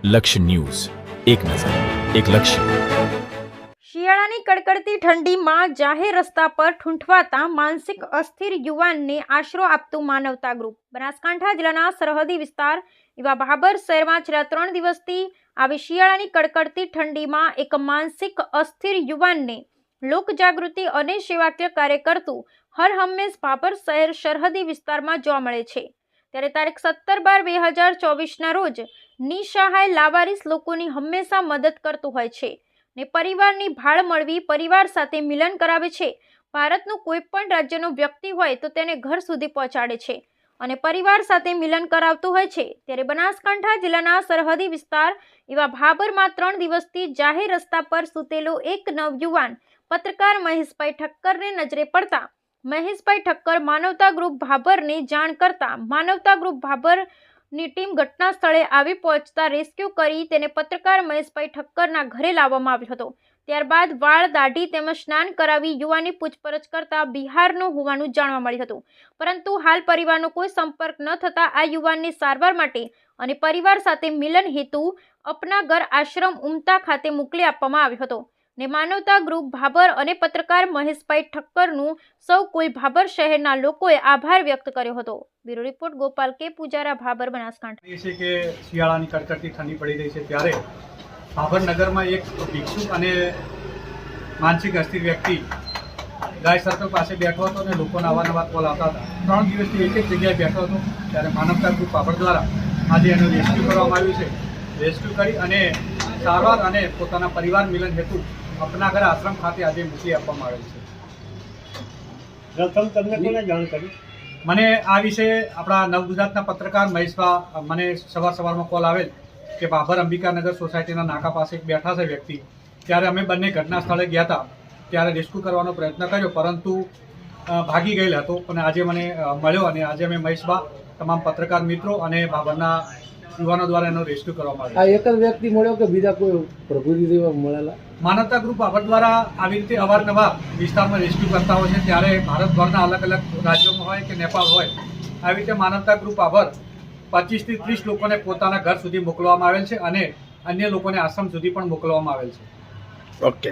લક્ષ્ય ન્યૂઝ, એક નજર, એક લક્ષ્ય. શિયાળાની કડકડતી ઠંડીમાં જાહેર રસ્તા પર ઠૂંઠવાતા માનસિક અસ્થિર યુવાનને આશરો આપતું માનવતા ગ્રુપ. બનાસકાંઠા જિલ્લાના સરહદી વિસ્તાર એવા ભાભર શહેરમાં છેલ્લા 3 દિવસથી આવી શિયાળાની કડકડતી ઠંડીમાં એક માનસિક અસ્થિર યુવાનને લોકજાગૃતિ અને સેવાકીય કાર્ય કરતું હર હંમેશ ભાભર શહેર સરહદી વિસ્તારમાં જોવા મળે છે. ત્યારે તારીખ 17/12/2024ના રોજ નિસહાય લાવારીસ લોકોની હંમેશા મદદ કરતું હોય છે ને પરિવારની ભાળ મળવી, પરિવાર સાથે મિલન કરાવે છે. ભારતનું કોઈ પણ રાજ્યનો વ્યક્તિ હોય તો તેને ઘર સુધી પહોંચાડે છે અને પરિવાર સાથે મિલન કરાવતું હોય છે. ત્યારે બનાસકાંઠા જિલ્લાના સરહદી વિસ્તાર એવા ભાભરમાં 3 દિવસથી જાહેર રસ્તા પર સૂતેલો એક નવયુવાન પત્રકાર મહેશભાઈ ઠક્કરને નજરે પડતા મહેશભાઈ ઠક્કર માનવતા ગ્રુપ ભાભરને જાણ કરતા માનવતા ગ્રુપ ભાભરની ટીમ ઘટના સ્થળે આવી પહોંચતા રેસ્ક્યુ કરી તેને પત્રકાર મહેશભાઈ ઠક્કરના ઘરે લાવવામાં આવ્યો હતો. ત્યારબાદ વાળ, દાઢી તેમજ સ્નાન કરાવી યુવાનની પૂછપરછ કરતા બિહારનો હોવાનું જાણવા મળ્યું હતું. પરંતુ હાલ પરિવારનો કોઈ સંપર્ક ન થતા આ યુવાનને સારવાર માટે અને પરિવાર સાથે મિલન હેતુ અપનાગર આશ્રમ ઉમતા ખાતે મોકલી આપવામાં આવ્યો હતો ને માનવતા ગ્રુપ ભાભર અને પત્રકાર મહેશભાઈ ઠક્કરનું સૌ કોઈ ભાભર શહેરના લોકોએ આભાર વ્યક્ત કર્યો હતો. બ્યુરો રિપોર્ટ ગોપાલ કે પૂજારા, ભાભર, બનાસકાંઠા. એ છે કે શિયાળાની કડકડતી ઠંડી પડી રહી છે ત્યારે ભાભર નગરમાં એક ભિક્ષુક અને માનસિક અસ્થિર વ્યક્તિ ગાય સર્કલ પાસે બેઠો હતો અને લોકોના અવારનવાર કોલ આવતા હતા. 3 દિવસથી એક જ જગ્યાએ બેઠો હતો ત્યારે માનવતા ગ્રુપ ભાભર દ્વારા આજે એનું રેસ્ક્યુ કરવામાં આવ્યું છે. રેસ્ક્યુ કરી અને સારવાર અને પોતાના પરિવાર મિલન હેતુ અપનાગર આશ્રમ ખાતે આજે મોકલી આપવામાં આવેલ છે. પ્રથમ તમને કોને જાણ કરી? મને આ વિશે આપણા નવગુજરાતના પત્રકાર મહેશભા મને સવારમાં કોલ આવેલ કે ભાભર અંબિકાનગર સોસાયટીના નાકા પાસે એક બેઠા છે વ્યક્તિ. ત્યારે અમે બંને ઘટના સ્થળે ગયા હતા. ત્યારે રેસ્ક્યુ કરવાનો પ્રયત્ન કર્યો પરંતુ ભાગી ગયેલ હતો. અને આજે મને મળ્યો અને આજે અમે મહેશભા, તમામ પત્રકાર મિત્રો અને ભાભરના યુવાનો દ્વારા એનો રેસ્ક્યુ કરવામાં આવ્યો. આ એક જ વ્યક્તિ મળ્યો કે બીજા કોઈ પ્રભુજી જેવા મળેલા? માનવતા ગ્રુપ ભાભર દ્વારા આવી રીતે અવારનવાર વિસ્તારમાં રેસ્ક્યુ કરતા હોય છે. ત્યારે ભારતભરના અલગ અલગ રાજ્યોમાં હોય કે નેપાળ હોય, આવી રીતે માનવતા ગ્રુપ ભાભર 25 થી 30 લોકોને પોતાના ઘર સુધી મોકલવામાં આવેલ છે અને અન્ય લોકોને આશ્રમ સુધી પણ મોકલવામાં આવેલ છે. ઓકે.